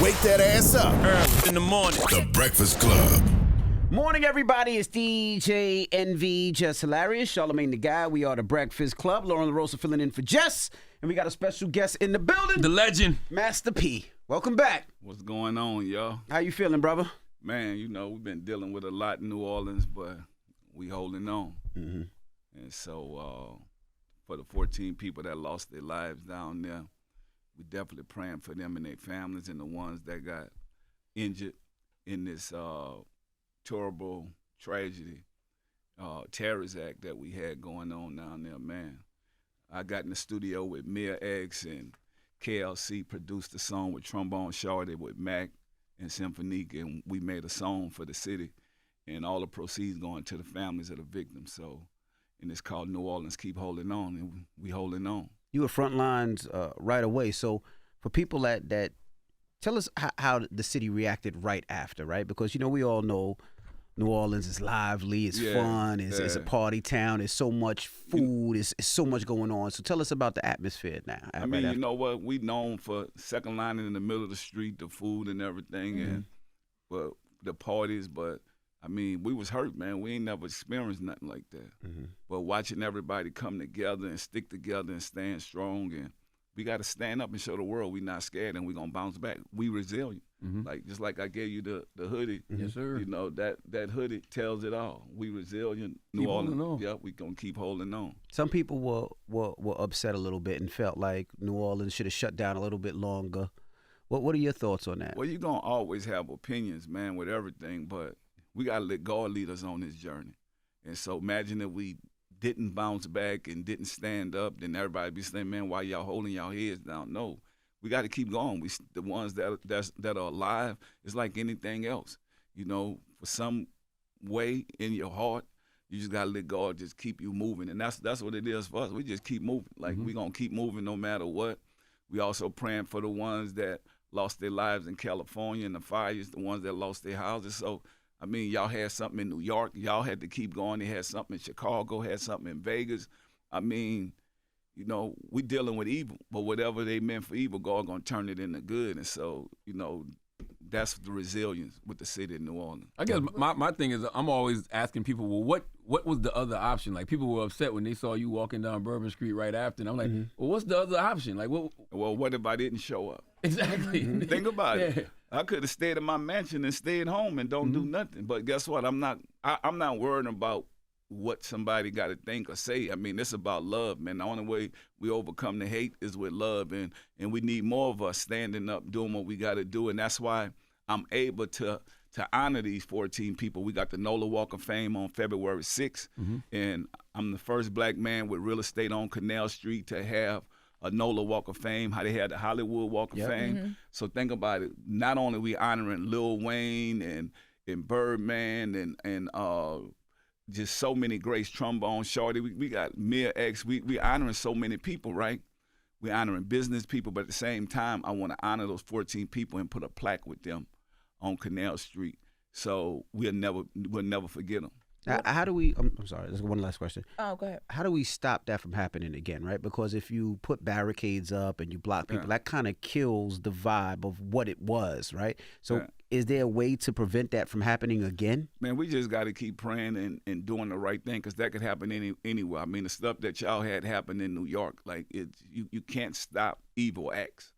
Wake that ass up. Early in the morning. The Breakfast Club. Morning, everybody. It's DJ NV, Jess Hilarious, Charlamagne the Guy. We are the Breakfast Club. Lauren LaRosa filling in for Jess. And we got a special guest in the building. The legend. Master P. Welcome back. What's going on, y'all? How you feeling, brother? Man, you know, we've been dealing with a lot in New Orleans, but we holding on. Mm-hmm. And so for the 14 people that lost their lives down there, we definitely praying for them and their families and the ones that got injured in this terrible tragedy, terrorist act that we had going on down there, man. I got in the studio with Mia X and KLC, produced a song with Trombone Shorty with Mack and Symphonique, and we made a song for the city, and all the proceeds going to the families of the victims. So, and it's called New Orleans Keep Holding On, and we holding on. You were front lines right away. So for people that tell us how the city reacted right after, right? Because, you know, we all know New Orleans is lively, it's fun, it's a party town, there's so much food, it's so much going on. So tell us about the atmosphere now. I mean, you know what? We known for second lining in the middle of the street, the food and everything, and the parties, but I mean, we was hurt, man. We ain't never experienced nothing like that. Mm-hmm. But watching everybody come together and stick together and stand strong, and we got to stand up and show the world we not scared and we going to bounce back. We resilient. Mm-hmm. Like, just like I gave you the hoodie. Yes, sir. You know, that hoodie tells it all. We resilient. Keep holding on. Yep, we going to keep holding on. Some people were upset a little bit and felt like New Orleans should have shut down a little bit longer. What are your thoughts on that? Well, you're going to always have opinions, man, with everything, but we got to let God lead us on this journey. And so imagine if we didn't bounce back and didn't stand up, then everybody be saying, man, why y'all holding y'all heads down? No, we got to keep going. The ones that are alive, it's like anything else. You know, for some way in your heart, you just got to let God just keep you moving. And that's what it is for us. We just keep moving. Like, we going to keep moving no matter what. We also praying for the ones that lost their lives in California in the fires, the ones that lost their houses. So, I mean, y'all had something in New York. Y'all had to keep going. They had something in Chicago, had something in Vegas. I mean, you know, we dealing with evil, but whatever they meant for evil, God going to turn it into good. And so, you know, that's the resilience with the city of New Orleans. I guess my thing is I'm always asking people, well, what was the other option? Like, people were upset when they saw you walking down Bourbon Street right after, and I'm like, well, what's the other option? Like, what? Well, what if I didn't show up? Exactly. Think about it. I could have stayed in my mansion and stayed home and don't do nothing. But guess what? I'm not worried about what somebody got to think or say. I mean, it's about love, man. The only way we overcome the hate is with love, and we need more of us standing up, doing what we got to do, and that's why I'm able to honor these 14 people. We got the NOLA Walk of Fame on February 6th, and I'm the first black man with real estate on Canal Street to have a NOLA Walk of Fame, how they had the Hollywood Walk of Fame. So think about it. Not only we honoring Lil Wayne and Birdman and just so many greats, Trombone Shorty. We got Mia X. We honoring so many people, right? We honoring business people, but at the same time, I want to honor those 14 people and put a plaque with them on Canal Street. So we'll never forget them. How do we? I'm sorry. There's one last question. Oh, go ahead. How do we stop that from happening again, right? Because if you put barricades up and you block people, that kind of kills the vibe of what it was, right? So is there a way to prevent that from happening again? Man, we just got to keep praying and doing the right thing, because that could happen anywhere. I mean, the stuff that y'all had happen in New York, like you can't stop evil acts.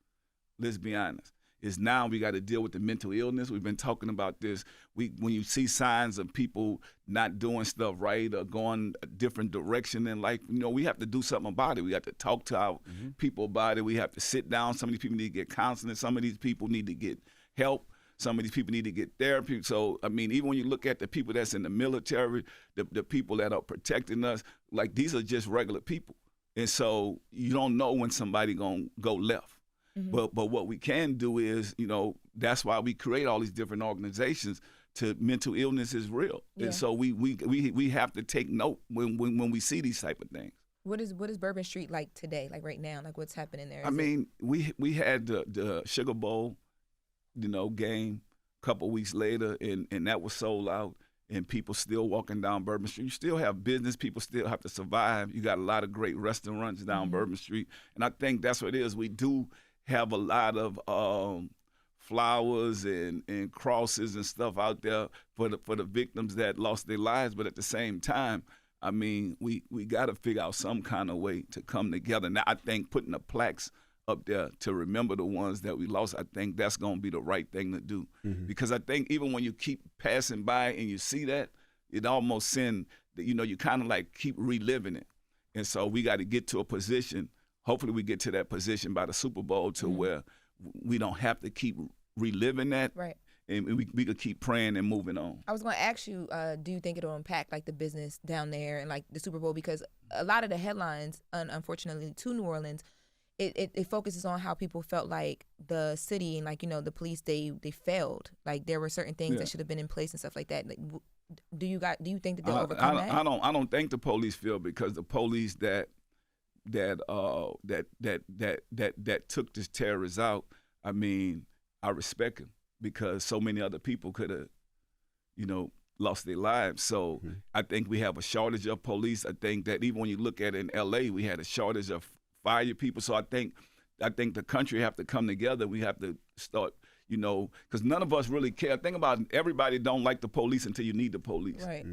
Let's be honest. Is now we got to deal with the mental illness. We've been talking about this. When you see signs of people not doing stuff right or going a different direction in life, you know, we have to do something about it. We have to talk to our people about it. We have to sit down. Some of these people need to get counseling. Some of these people need to get help. Some of these people need to get therapy. So, I mean, even when you look at the people that's in the military, the people that are protecting us, like, these are just regular people. And so you don't know when somebody going to go left. But what we can do is, you know, that's why we create all these different organizations. To mental illness is real, and so we have to take note when we see these type of things. What is Bourbon Street like today? Like right now, like what's happening there? I mean, we had the Sugar Bowl, you know, game a couple weeks later, and that was sold out. And people still walking down Bourbon Street. You still have business. People still have to survive. You got a lot of great restaurants down Bourbon Street, and I think that's what it is. We do have a lot of flowers and crosses and stuff out there for the victims that lost their lives. But at the same time, I mean, we got to figure out some kind of way to come together. Now, I think putting the plaques up there to remember the ones that we lost, I think that's going to be the right thing to do. Because I think even when you keep passing by and you see that, it almost sends, you kind of like keep reliving it. And so we got to get to a position, hopefully we get to that position by the Super Bowl to where we don't have to keep reliving that. Right. And we could keep praying and moving on. I was going to ask you, do you think it'll impact like the business down there and like the Super Bowl? Because a lot of the headlines, unfortunately, to New Orleans, it focuses on how people felt like the city and like, the police, they failed. Like there were certain things that should have been in place and stuff like that. Like, do you think that they'll overcome that? I don't think the police failed, because the police that took this terrorist out, I mean, I respect them, because so many other people could have, lost their lives. So I think we have a shortage of police. I think that even when you look at it in L.A., we had a shortage of fire people. So I think the country have to come together. We have to start, because none of us really care. Think about it, everybody don't like the police until you need the police. Right.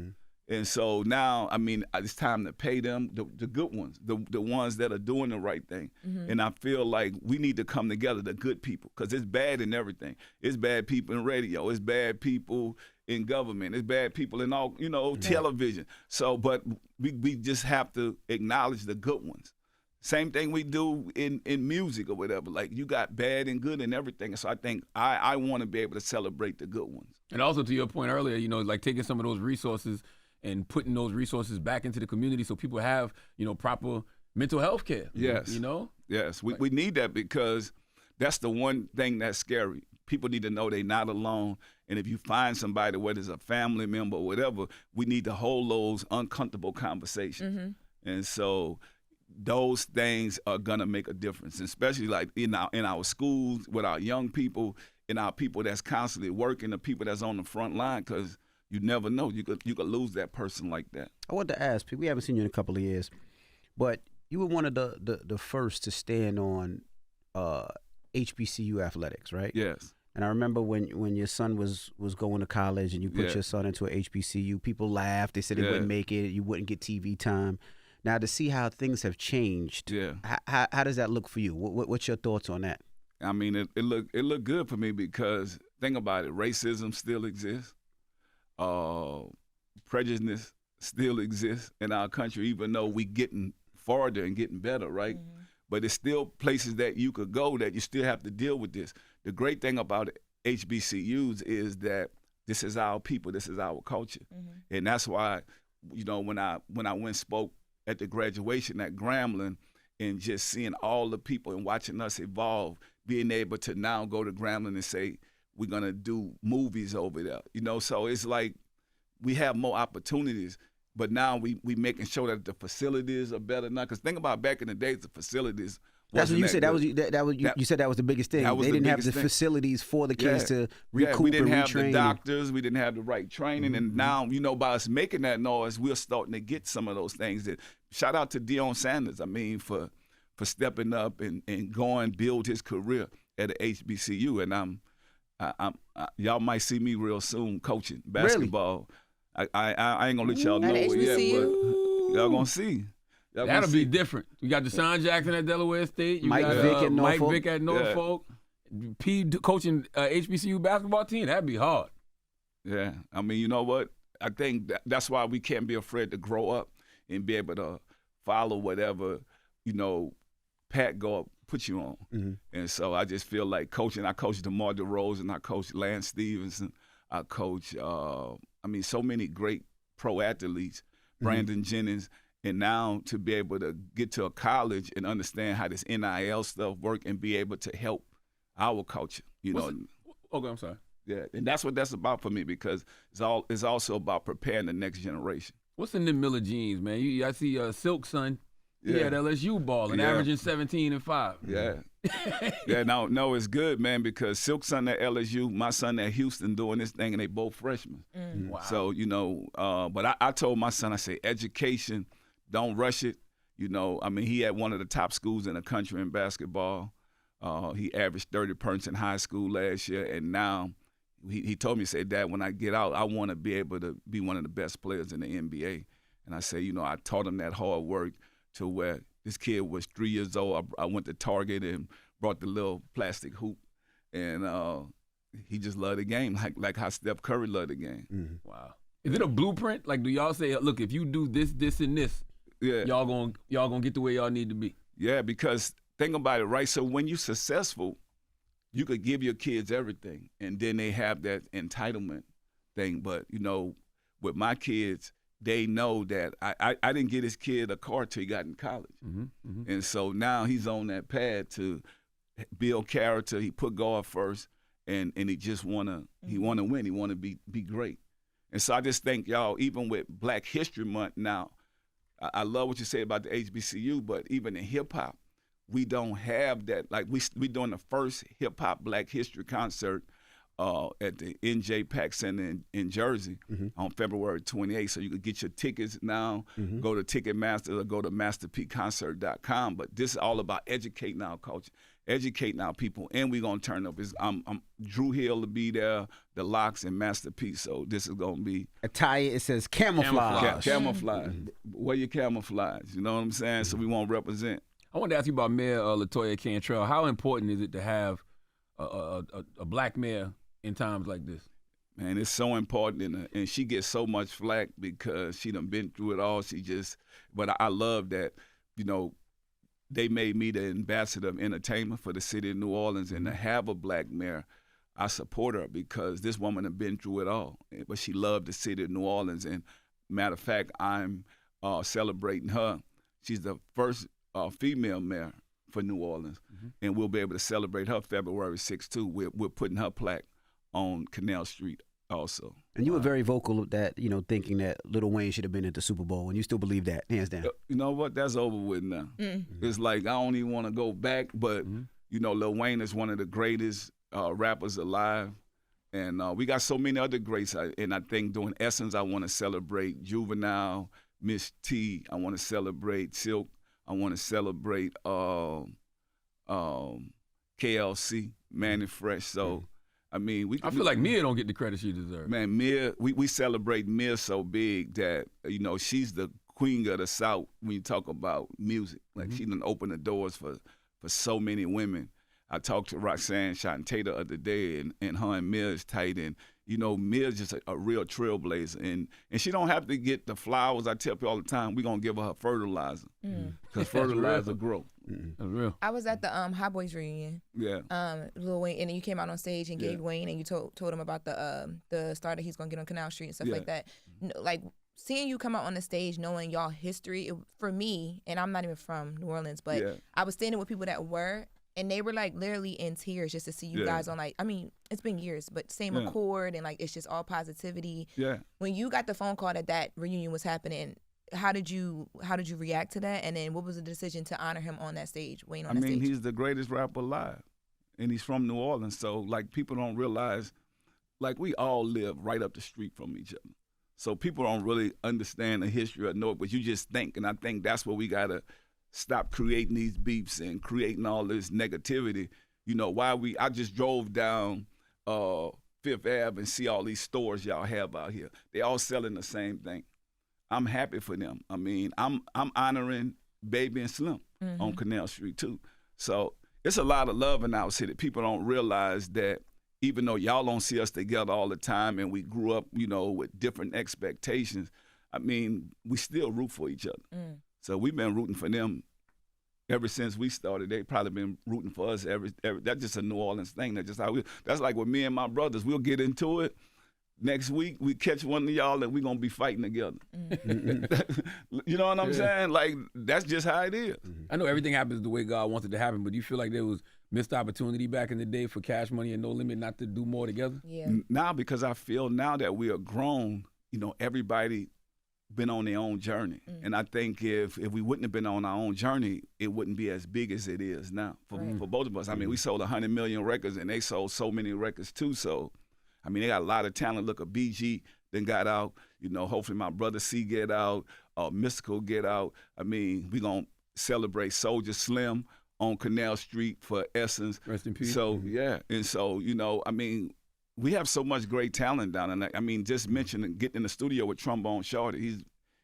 And so now, I mean, it's time to pay them, the good ones, the ones that are doing the right thing. And I feel like we need to come together, the good people, because it's bad in everything. It's bad people in radio. It's bad people in government. It's bad people in all, television. So, but we just have to acknowledge the good ones. Same thing we do in music or whatever. Like, you got bad and good and everything. So I think I want to be able to celebrate the good ones. And also, to your point earlier, like taking some of those resources and putting those resources back into the community so people have, proper mental health care. Yes. Yes, we need that, because that's the one thing that's scary. People need to know they're not alone. And if you find somebody, whether it's a family member or whatever, we need to hold those uncomfortable conversations. And so those things are going to make a difference, especially like in our schools, with our young people, and our people that's constantly working, the people that's on the front line, because you never know. You could lose that person like that. I wanted to ask, we haven't seen you in a couple of years, but you were one of the first to stand on HBCU athletics, right? Yes. And I remember when your son was going to college and you put your son into a HBCU, people laughed. They said he wouldn't make it. You wouldn't get TV time. Now, to see how things have changed, how does that look for you? What's your thoughts on that? I mean, it looked good for me, because think about it. Racism still exists. Prejudice still exists in our country, even though we getting farther and getting better, right? But there's still places that you could go that you still have to deal with this. The great thing about HBCUs is that this is our people, this is our culture. And that's why, when I went and spoke at the graduation at Grambling, and just seeing all the people and watching us evolve, being able to now go to Grambling and say, we're going to do movies over there. So it's like we have more opportunities, but now we making sure that the facilities are better now. Because think about back in the days, the facilities. That's what you said. You said that was the biggest thing. They didn't have the facilities for the kids to recoup we didn't and have retrain. the doctors. We didn't have the right training. And now, by us making that noise, we're starting to get some of those things. That shout out to Deion Sanders. I mean, for stepping up and going build his career at the HBCU. And y'all might see me real soon coaching basketball. Really? I ain't gonna let y'all know it yet, but y'all gonna see. That'll be different. You got Deshaun Jackson at Delaware State. You Mike got Vick at Norfolk. P coaching HBCU basketball team. That'd be hard. Yeah, I mean, you know what? I think that's why we can't be afraid to grow up and be able to follow whatever Pat go put you on. And so I just feel like coaching. I coached DeMar DeRozan. I coached Lance Stevenson. I coach. So many great pro athletes. Brandon Jennings. And now to be able to get to a college and understand how this NIL stuff work and be able to help our culture, Okay, I'm sorry. Yeah, and that's what that's about for me, because it's also about preparing the next generation. What's in them Miller jeans, man? I see Silk's son. He had LSU balling, averaging 17 and 5. Yeah. No, it's good, man, because Silk's son at LSU, my son at Houston doing this thing, and they both freshmen. Wow. So, but I told my son, I say, education, don't rush it. He had one of the top schools in the country in basketball. He averaged 30 points in high school last year, and now he told me, said, Dad, when I get out, I want to be able to be one of the best players in the NBA. And I said, I taught him that hard work to where this kid was 3 years old. I went to Target and brought the little plastic hoop, and he just loved the game, like how Steph Curry loved the game. Mm-hmm. Wow. Is it a blueprint? Like, do y'all say, look, if you do this, this, and this, y'all gonna get to where y'all need to be? Yeah, because think about it, right? So when you're successful, you could give your kids everything, and then they have that entitlement thing. But, with my kids, they know that I didn't get his kid a car till he got in college. Mm-hmm, mm-hmm. And so now he's on that path to build character. He put God first, and he just he wanna win. He wanna be great. And so I just think, y'all, even with Black History Month now, I love what you say about the HBCU, but even in hip-hop, we don't have that. Like, we doing the first hip-hop Black History concert at the NJ Pack Center in Jersey on February 28th. So you can get your tickets now, go to Ticketmaster or go to masterpconcert.com. But this is all about educating our culture, educating our people, and we're going to turn up. Drew Hill will be there, the Locks, and Master P. So this is going to be. Attire, it says camouflage. Camouflage. Wear your camouflage. You know what I'm saying? So we want to represent. I wanted to ask you about Mayor LaToya Cantrell. How important is it to have a black mayor in times like this? Man, it's so important, and she gets so much flack because she done been through it all. But I love that, they made me the ambassador of entertainment for the city of New Orleans, and to have a black mayor, I support her because this woman has been through it all. But she loved the city of New Orleans, and matter of fact, I'm celebrating her. She's the first female mayor for New Orleans, and we'll be able to celebrate her February 6th too. We're putting her plaque on Canal Street also. And you were very vocal of that, thinking that Lil Wayne should have been at the Super Bowl, and you still believe that, hands down. You know what? That's over with now. It's like I don't even want to go back, but Lil Wayne is one of the greatest rappers alive, and we got so many other greats. And I think doing Essence, I want to celebrate Juvenile, Miss T. I want to celebrate Silk. I want to celebrate KLC, Manny Fresh. So. I feel like Mia don't get the credit she deserves. Man, Mia, we celebrate Mia so big that, she's the queen of the South when you talk about music. Like, she done opened the doors for so many women. I talked to Roxanne Shantae the other day, and her and Mia is tight. And, Mia's just a real trailblazer. And she don't have to get the flowers. I tell people all the time, we're going to give her fertilizer because fertilizer grow. That's real. I was at the Hot Boys reunion. Yeah. Lil Wayne, and then you came out on stage and gave Wayne, and you told him about the star that he's gonna get on Canal Street and stuff like that. Like, seeing you come out on the stage, knowing y'all history, for me, and I'm not even from New Orleans, but I was standing with people that were, and they were like literally in tears just to see you guys on, like, it's been years, but same accord, and like it's just all positivity. Yeah. When you got the phone call that reunion was happening, how did you react to that? And then what was the decision to honor him on that stage, Wayne on that stage? He's the greatest rapper alive, and he's from New Orleans. So, like, people don't realize, like, we all live right up the street from each other. So people don't really understand the history or know it, but you just think. And I think that's where we got to stop creating these beefs and creating all this negativity. I just drove down Fifth Ave and see all these stores y'all have out here. They all selling the same thing. I'm happy for them. I'm honoring Baby and Slim on Canal Street too. So it's a lot of love in our city. People don't realize that even though y'all don't see us together all the time and we grew up, with different expectations, we still root for each other. So we've been rooting for them ever since we started. They've probably been rooting for us every that's just a New Orleans thing. That's like with me and my brothers. We'll get into it. Next week, we catch one of y'all and we're going to be fighting together. You know what I'm saying? Like, that's just how it is. I know everything happens the way God wants it to happen, but do you feel like there was missed opportunity back in the day for Cash Money and No Limit not to do more together? Yeah. Now, because I feel now that we are grown, everybody been on their own journey. And I think if we wouldn't have been on our own journey, it wouldn't be as big as it is now for both of us. We sold 100 million records, and they sold so many records too, so... they got a lot of talent. Look, a BG then got out. Hopefully my brother C get out. Mystical get out. We going to celebrate Soulja Slim on Canal Street for Essence. Rest in peace. So yeah, and so I mean, we have so much great talent down there. I mean, just mentioning getting in the studio with Trombone Shorty,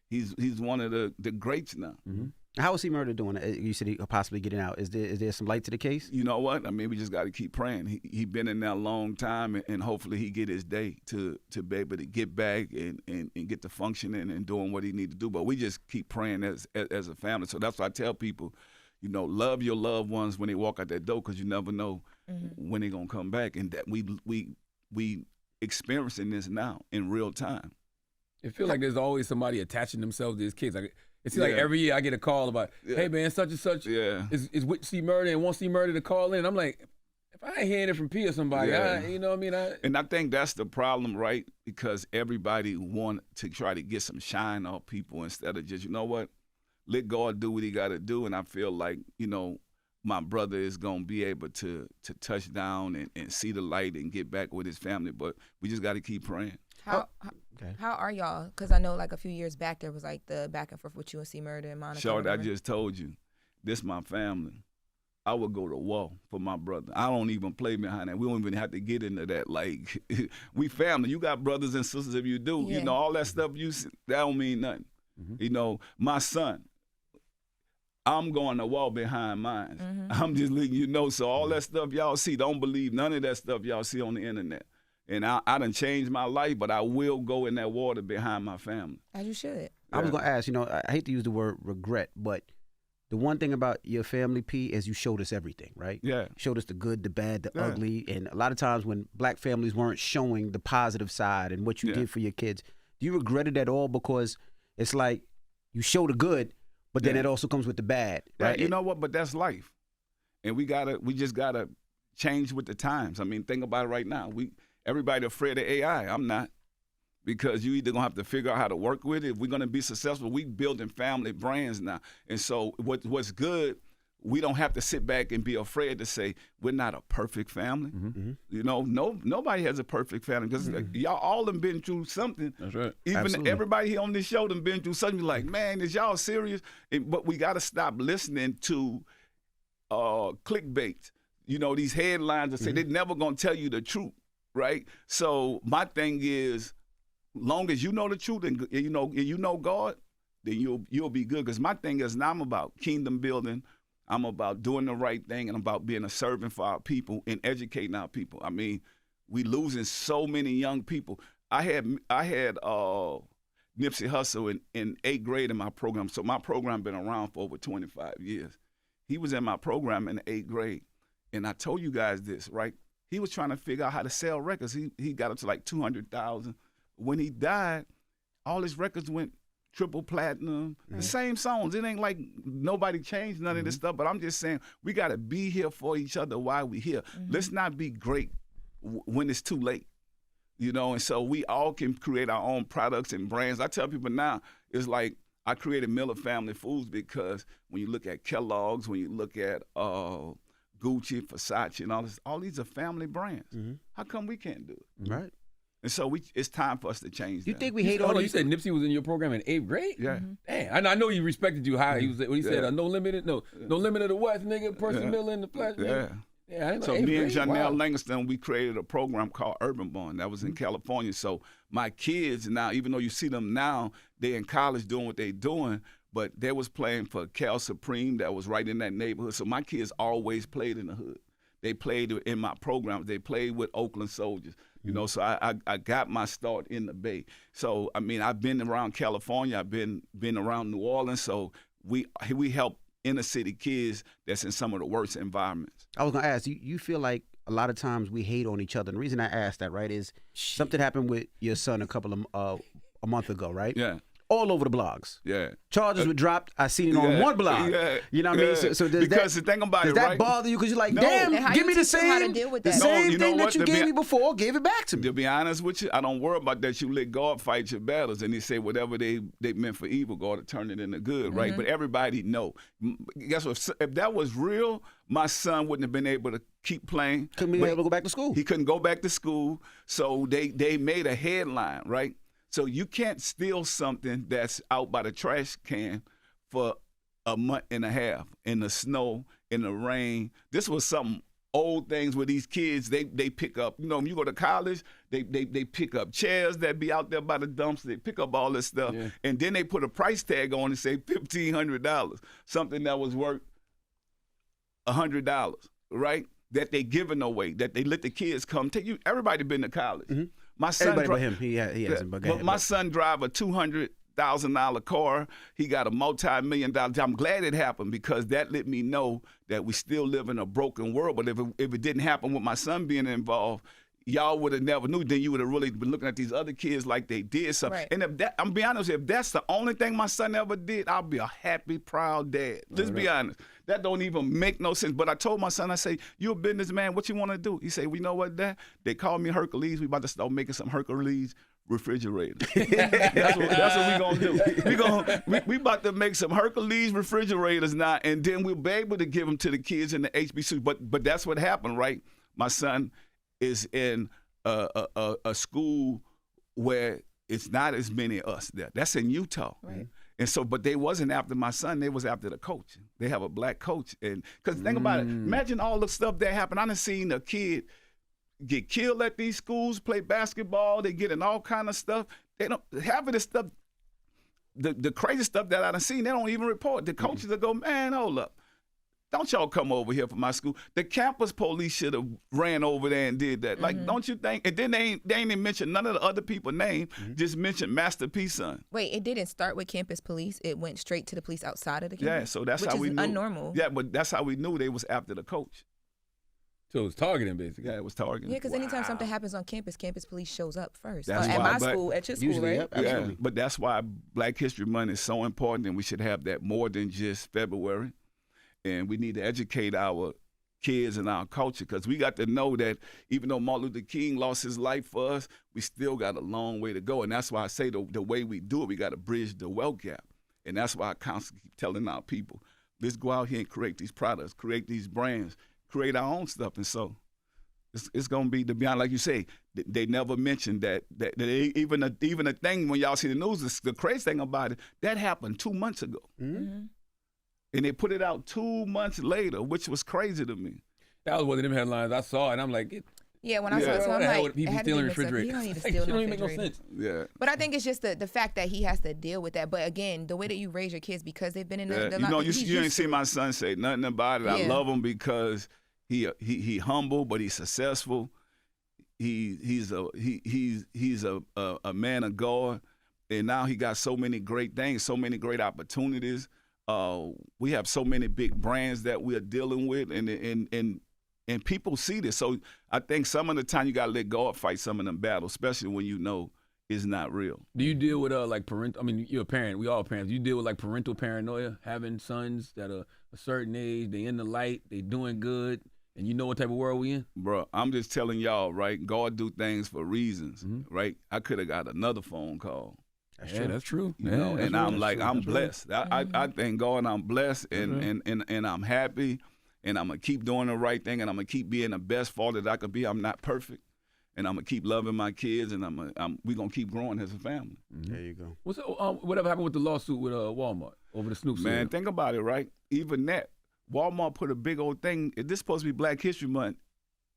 he's one of the greats now. Mm-hmm. How is he murdered doing it? You said he could possibly getting out. Is there some light to the case? You know what? I mean, we just got to keep praying. He been in there a long time, and hopefully he get his day to be able to get back and get to functioning and doing what he need to do. But we just keep praying as a family. So that's why I tell people, love your loved ones when they walk out that door, because you never know when they're gonna come back. And that we experiencing this now in real time. It feels like there's always somebody attaching themselves to his kids. Like, it seems like every year I get a call about, hey man, such and such is with C Murder and wants C Murder to call in. I'm like, if I ain't hearing it from P or somebody, you know what I mean? And I think that's the problem, right? Because everybody want to try to get some shine off people instead of just, you know what, let God do what he got to do. And I feel like, my brother is going to be able to touch down and see the light and get back with his family. But we just got to keep praying. How are y'all? Because I know like a few years back there was like the back and forth with you and C Murder and Monica. Short, I just told you, this my family. I would go to war for my brother. I don't even play behind that. We don't even have to get into that. Like, we family. You got brothers and sisters if you do. Yeah. All that stuff, that don't mean nothing. Mm-hmm. My son, I'm going to war behind mine. Mm-hmm. I'm just letting you know. So all that stuff y'all see, don't believe none of that stuff y'all see on the internet. And I done changed my life, but I will go in that water behind my family. As you should. I was going to ask, I hate to use the word regret, but the one thing about your family, P, is you showed us everything, right? Yeah. You showed us the good, the bad, the ugly. And a lot of times when black families weren't showing the positive side and what you did for your kids, do you regret it at all? Because it's like you show the good, but then it also comes with the bad, right? You know what? But that's life. And we just gotta change with the times. I mean, think about it right now. Everybody afraid of AI. I'm not. Because you either going to have to figure out how to work with it. If we're going to be successful, we building family brands now. And so what's good, we don't have to sit back and be afraid to say, we're not a perfect family. Mm-hmm. Nobody has a perfect family because y'all all done been through something. That's right. Even everybody here on this show done been through something. Like, man, is y'all serious? But we got to stop listening to clickbait. These headlines that say they're never going to tell you the truth, right? So my thing is, long as you know the truth and you know God, then you'll be good. Because my thing is, now I'm about kingdom building. I'm about doing the right thing, and I'm about being a servant for our people and educating our people. I mean, we losing so many young people. I had Nipsey Hussle in 8th grade in my program. So my program been around for over 25 years. He was in my program in the 8th grade, and I told you guys this, right? He was trying to figure out how to sell records. He got up to like 200,000. When he died, all his records went triple platinum. The same songs. It ain't like nobody changed none of this stuff, but I'm just saying we got to be here for each other while we here. Let's not be great when it's too late, and so we all can create our own products and brands. I tell people now, it's like I created Miller Family Foods because when you look at Kellogg's, when you look at Gucci, Versace, and all these are family brands. How come we can't do it? Right. And so it's time for us to change. You that. think we hate all? You said Nipsey was in your program in 8th grade? Yeah. Damn, I know he respected you high. He was when he said no limit of the West, nigga. Percy Miller in the flesh. Nigga. Yeah. I know, so me and Janelle wow. Langston, we created a program called Urban Born. That was in California. So my kids now, even though you see them now, they're in college doing what they're doing, but they was playing for Cal Supreme that was right in that neighborhood. So my kids always played in the hood. They played in my programs. They played with Oakland Soldiers. So I got my start in the Bay. So, I mean, I've been around California. I've been around New Orleans. So we help inner city kids that's in some of the worst environments. I was going to ask, you feel like a lot of times we hate on each other. And the reason I asked that, right, is something happened with your son a month ago, right? Yeah. All over the blogs. Yeah. Charges were dropped. I seen it on one blog. Yeah. You know what I mean? So because the thing about does it, that right? bother you? Because you're like, No. damn, give me the same, how to deal with that? thing that you gave me before, give it back to me. To be honest with you, I don't worry about that. You let God fight your battles. And he say whatever they meant for evil, God will turn it into good, right? But everybody know. Guess what? If that was real, my son wouldn't have been able to keep playing. Couldn't be able to go back to school. He couldn't go back to school. So they made a headline, right? So you can't steal something that's out by the trash can for a month and a half in the snow in the rain. This was something old things where these kids, they pick up, you know, when you go to college, they pick up chairs that be out there by the dumps. They pick up all this stuff. Yeah. And then they put a price tag on and say $1,500, something that was worth $100, right? That they giving away, that they let the kids come take you. Everybody been to college. Mm-hmm. My son everybody but him. He hasn't. But my son drive a $200,000 car. He got a multi-million-dollar job. I'm glad it happened because that let me know that we still live in a broken world. But if it didn't happen with my son being involved, y'all would have never knew. Then you would have really been looking at these other kids like they did something. Right. And I'm be honest, if that's the only thing my son ever did, I'll be a happy, proud dad. Let's be honest. That don't even make no sense. But I told my son, I say, you a businessman, what you want to do? He said, well, you know what, Dad? They call me Hercules. We about to start making some Hercules refrigerators. that's what we gonna do. We about to make some Hercules refrigerators now, and then we'll be able to give them to the kids in the HBCU. But that's what happened, right? My son is in a school where it's not as many of us there. That's in Utah. Right. And so, but they wasn't after my son. They was after the coach. They have a black coach. And because think about it. Imagine all the stuff that happened. I done seen a kid get killed at these schools, play basketball. They get in all kind of stuff. They don't half of this stuff. The crazy stuff that I done seen, they don't even report. The coaches will go, man, hold up. Don't y'all come over here for my school. The campus police should have ran over there and did that. Like, don't you think? And then they ain't even mention none of the other people's name, just mention Master P's son. Wait, it didn't start with campus police. It went straight to the police outside of the campus? Yeah, so that's how we knew. Which is unnormal. Yeah, but that's how we knew they was after the coach. So it was targeting, basically. Yeah, it was targeting. Yeah, because anytime something happens on campus, campus police shows up first. At my school, at your school, right? Yep, absolutely. Yeah, but that's why Black History Month is so important, and we should have that more than just February. And we need to educate our kids and our culture because we got to know that even though Martin Luther King lost his life for us, we still got a long way to go. And that's why I say the way we do it, we got to bridge the wealth gap. And that's why I constantly keep telling our people, let's go out here and create these products, create these brands, create our own stuff. And so it's going to be, to be honest, like you say, they never mentioned that even a thing when y'all see the news, the crazy thing about it, that happened 2 months ago. Mm-hmm. And they put it out 2 months later, which was crazy to me. That was one of them headlines I saw, and I'm like, yeah, when I saw it, so I'm like, people stealing refrigerators. You don't need to steal no make no sense. Yeah. But I think it's just the fact that he has to deal with that. But again, the way that you raise your kids because they've been in the you know, you ain't see my son say nothing about it. Yeah. I love him because he humble, but he's successful. He's a man of God, and now he got so many great things, so many great opportunities. We have so many big brands that we are dealing with, and people see this. So I think some of the time you got to let God fight some of them battles, especially when you know it's not real. Do you deal with like parental? I mean, you're a parent. We all parents. Do you deal with like parental paranoia, having sons that are a certain age, they in the light, they doing good, and you know what type of world we in? Bro, I'm just telling y'all, right? God do things for reasons, right? I could have got another phone call. That's true. You know, and I'm like, I'm blessed. I thank God I'm blessed and I'm happy, and I'm going to keep doing the right thing, and I'm going to keep being the best father that I could be. I'm not perfect, and I'm going to keep loving my kids, and we're going to keep growing as a family. There you go. Whatever happened with the lawsuit with Walmart over the Snoop Man, think about it, right? Even that, Walmart put a big old thing. If this supposed to be Black History Month,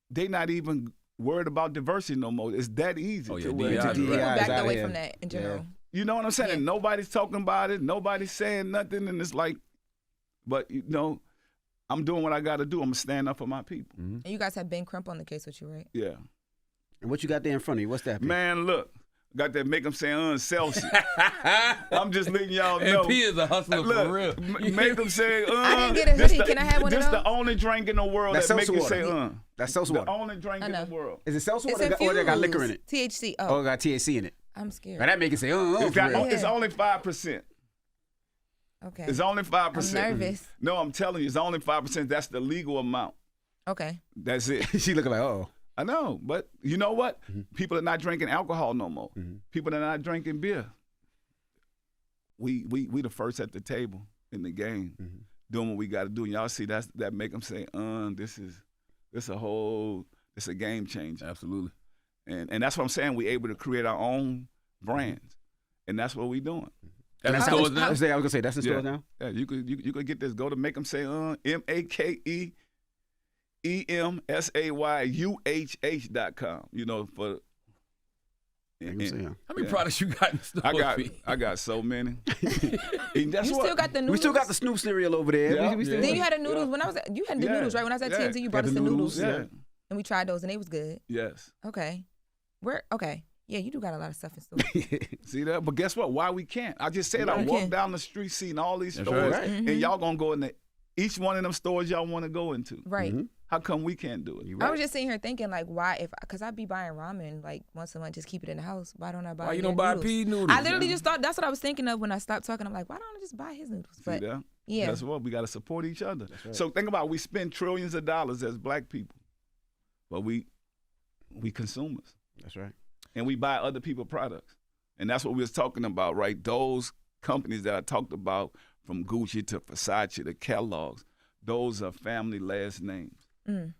they not even worried about diversity no more. It's that easy. Oh, yeah, People backed away from that in general. Yeah. You know what I'm saying? Yeah. And nobody's talking about it. Nobody's saying nothing. And it's like, but, you know, I'm doing what I got to do. I'm going to stand up for my people. Mm-hmm. And you guys have Ben Crump on the case with you, right? Yeah. And what you got there in front of you? What's that? Man, look. Got that make them say Celsius. I'm just letting y'all know. And P is a hustler for real. Make them say I didn't get a hoodie. Can I have one of those? This the only drink in the world that make you say That's seltzer water. The only drink in the world. Is it seltzer water or they got liquor in it? THC. Oh, it got THC in it. I'm scared. Now that make it say, It's only 5%. Okay. It's only 5%. I'm nervous. No, I'm telling you, it's only 5%. That's the legal amount. Okay. That's it. She looking like, oh. I know, but you know what? Mm-hmm. People are not drinking alcohol no more. Mm-hmm. People are not drinking beer. We the first at the table in the game, doing what we got to do. And y'all see that make them say, this is a game changer. Absolutely. And that's what I'm saying. We're able to create our own brands, and that's what we're doing. That's in stores now? I was gonna say that's in stores now. Yeah, you could get this. Go to make them say MakeEmsayuhh.com. You know, for how many products you got in stores? I got so many. You still got the noodles? We still got the Snoop cereal over there. Yeah. Then you had the noodles when I was. You had the noodles, right? When I was at TMZ, you brought us the noodles. Yeah. And we tried those, and they was good. Yes. Okay. Okay. Yeah, you do got a lot of stuff in stores. See that? But guess what? Why we can't? I just said I walked down the street, seeing all these stores, right. Mm-hmm. and y'all gonna go into each one of them stores y'all want to go into. Right. Mm-hmm. How come we can't do it? I was just sitting here thinking, like, why? Because I be buying ramen like once a month, just keep it in the house. Why don't I buy? Why you don't buy pea noodles? I literally just thought that's what I was thinking of when I stopped talking. I'm like, why don't I just buy his noodles? But See that? yeah, That's what we got to support each other. Right. So think about it, we spend trillions of dollars as black people, but we consumers. That's right. And we buy other people's products. And that's what we was talking about, right? Those companies that I talked about, from Gucci to Versace to Kellogg's, those are family last names. Mm.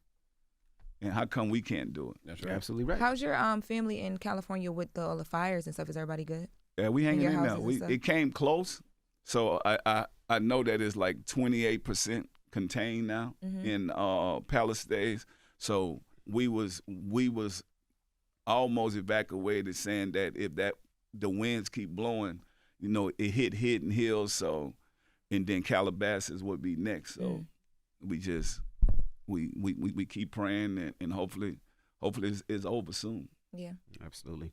And how come we can't do it? That's right. Absolutely right. How's your family in California with all the fires and stuff? Is everybody good? Yeah, we hanging your in there. houses and stuff? It came close. So I know that it's like 28% contained now in Palestine. So we was almost evacuated, saying that if the winds keep blowing, you know, it hit Hidden Hills, so, and then Calabasas would be next. So we just we keep praying, and hopefully it's over soon. Yeah, absolutely.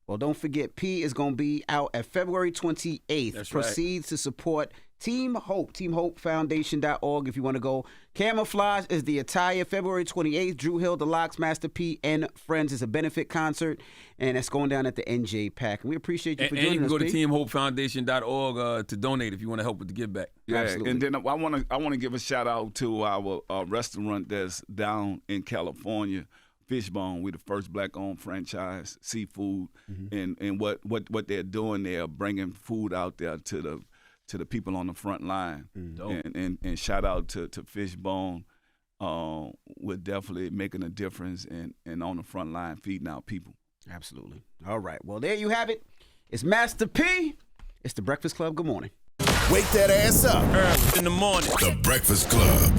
Well, don't forget, P is going to be out at February 28th. That's Proceeds to support Team Hope, teamhopefoundation.org if you want to go. Camouflage is the attire. February 28th, Drew Hill, The Locks, Master P, and Friends. Is a benefit concert, and it's going down at the NJ Pack. And we appreciate you for joining us, And you can go to P. teamhopefoundation.org to donate if you want to help with the give back. Yeah, Absolutely. and then I want to give a shout out to our restaurant that's down in California, Fishbone. We're the first black-owned franchise seafood, and what they're doing, they're bringing food out there to the people on the front line, and shout out to Fishbone. We're definitely making a difference and on the front line feeding our people. Absolutely. All right. Well, there you have it. It's Master P. It's the Breakfast Club. Good morning. Wake that ass up. Early in the morning. The Breakfast Club.